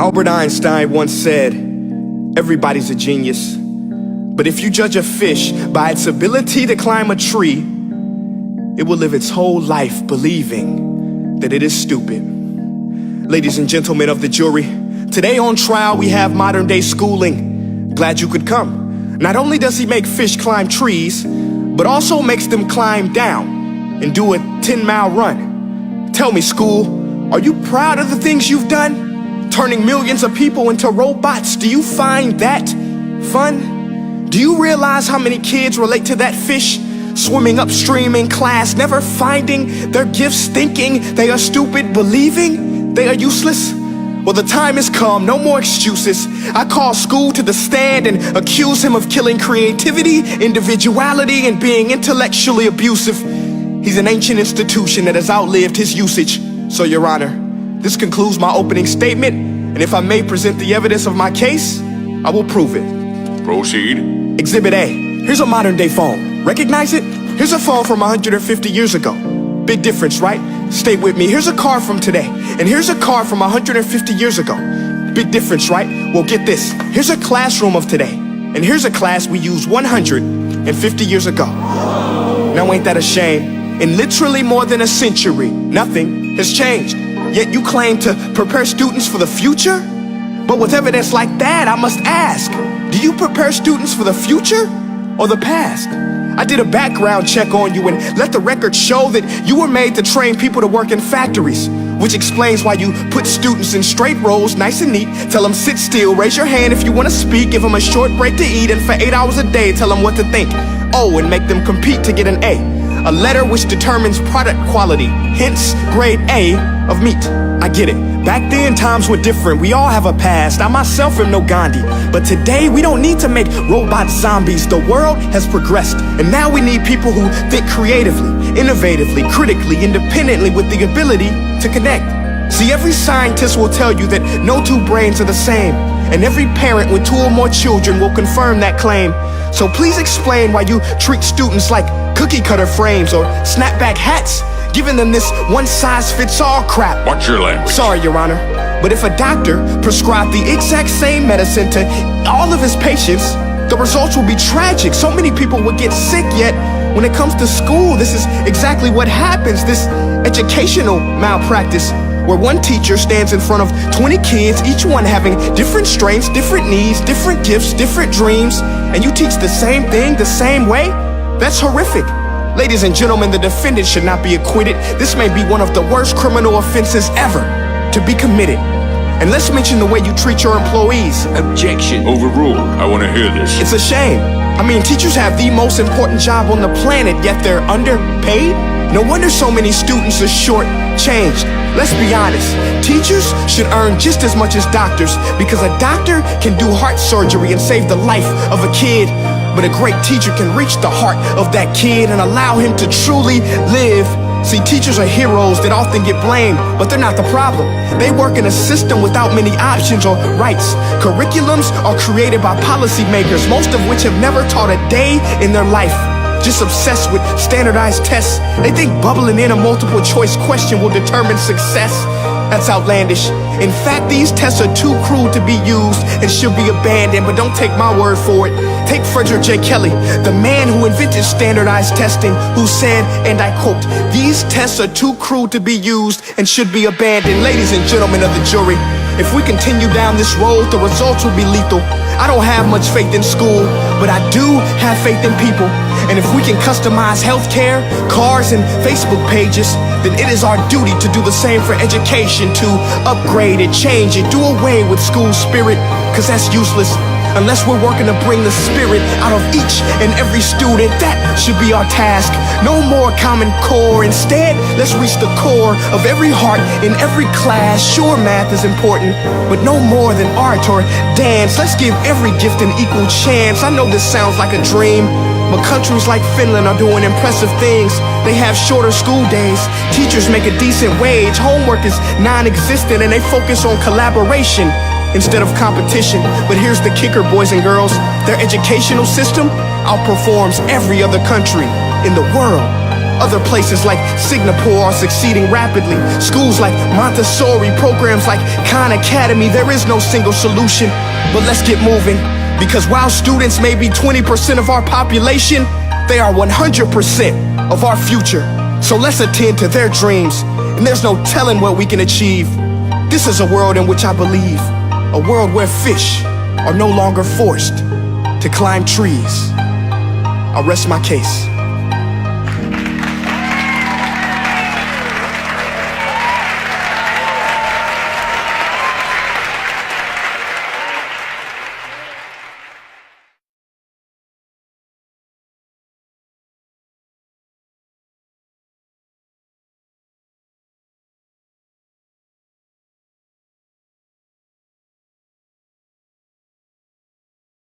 Albert Einstein once said, everybody's a genius, but if you judge a fish by its ability to climb a tree, it will live its whole life believing that it is stupid. Ladies and gentlemen of the jury, today on trial we have modern day schooling. Glad you could come. Not only does he make fish climb trees, but also makes them climb down and do a 10-mile run. Tell me, school, are you proud of the things you've done? Turning millions of people into robots, do you find that fun? Do you realize how many kids relate to that fish? Swimming upstream in class, never finding their gifts, thinking they are stupid, believing they are useless? Well, the time has come, no more excuses. I call school to the stand and accuse him of killing creativity, individuality, and being intellectually abusive. He's an ancient institution that has outlived his usage. So, Your Honor, this concludes my opening statement, and if I may present the evidence of my case, I will prove it. Proceed. Exhibit A. Here's a modern day phone. Recognize it? Here's a phone from 150 years ago. Big difference, right? Stay with me. Here's a car from today, and here's a car from 150 years ago. Big difference, right? Well, get this. Here's a classroom of today, and here's a class we used 150 years ago. Now ain't that a shame? In literally more than a century, nothing has changed. Yet you claim to prepare students for the future? But with evidence like that, I must ask, do you prepare students for the future or the past? I did a background check on you and let the record show that you were made to train people to work in factories, which explains why you put students in straight rows, nice and neat, tell them sit still, raise your hand if you want to speak, give them a short break to eat, and for 8 hours a day, tell them what to think. Oh, and make them compete to get an A letter which determines product quality, hence grade A of meat. I get it. Back then, times were different. We all have a past. I myself am no Gandhi. But today, we don't need to make robot zombies. The world has progressed. And now we need people who think creatively, innovatively, critically, independently, with the ability to connect. See, every scientist will tell you that no two brains are the same. And every parent with 2 or more children will confirm that claim. So please explain why you treat students like cookie cutter frames or snapback hats, giving them this one-size-fits-all crap. Watch your language. Sorry, Your Honor, but if a doctor prescribed the exact same medicine to all of his patients, the results will be tragic. So many people would get sick, yet when it comes to school, this is exactly what happens, this educational malpractice, where one teacher stands in front of 20 kids, each one having different strengths, different needs, different gifts, different dreams, and you teach the same thing the same way? That's horrific. Ladies and gentlemen, the defendant should not be acquitted. This may be one of the worst criminal offenses ever to be committed. And let's mention the way you treat your employees. Objection. Overruled. I want to hear this. It's a shame. I mean, teachers have the most important job on the planet, yet they're underpaid? No wonder so many students are short-changed. Let's be honest, teachers should earn just as much as doctors, because a doctor can do heart surgery and save the life of a kid, but a great teacher can reach the heart of that kid and allow him to truly live. See, teachers are heroes that often get blamed, but they're not the problem. They work in a system without many options or rights. Curriculums are created by policymakers, most of which have never taught a day in their life. Just obsessed with standardized tests. They think bubbling in a multiple choice question will determine success. That's outlandish. In fact, these tests are too cruel to be used and should be abandoned, but don't take my word for it. Take Frederick J. Kelly, the man who invented standardized testing, who said, and I quote, "These tests are too cruel to be used and should be abandoned." Ladies and gentlemen of the jury, if we continue down this road, the results will be lethal. I don't have much faith in school, but I do have faith in people. And if we can customize healthcare, cars, and Facebook pages, then it is our duty to do the same for education, to upgrade it, change it, do away with school spirit, because that's useless. Unless we're working to bring the spirit out of each and every student, that should be our task. No more Common Core. Instead, let's reach the core of every heart in every class. Sure, math is important, but no more than art or dance. Let's give every gift an equal chance. I know this sounds like a dream, but countries like Finland are doing impressive things. They have shorter school days, teachers make a decent wage, homework is non-existent, and they focus on collaboration instead of competition. But here's the kicker, boys and girls. Their educational system outperforms every other country in the world. Other places like Singapore are succeeding rapidly. Schools like Montessori, programs like Khan Academy. There is no single solution, but let's get moving. Because while students may be 20% of our population, they are 100% of our future. So let's attend to their dreams, and there's no telling what we can achieve. This is a world in which I believe, a world where fish are no longer forced to climb trees. I'll rest my case.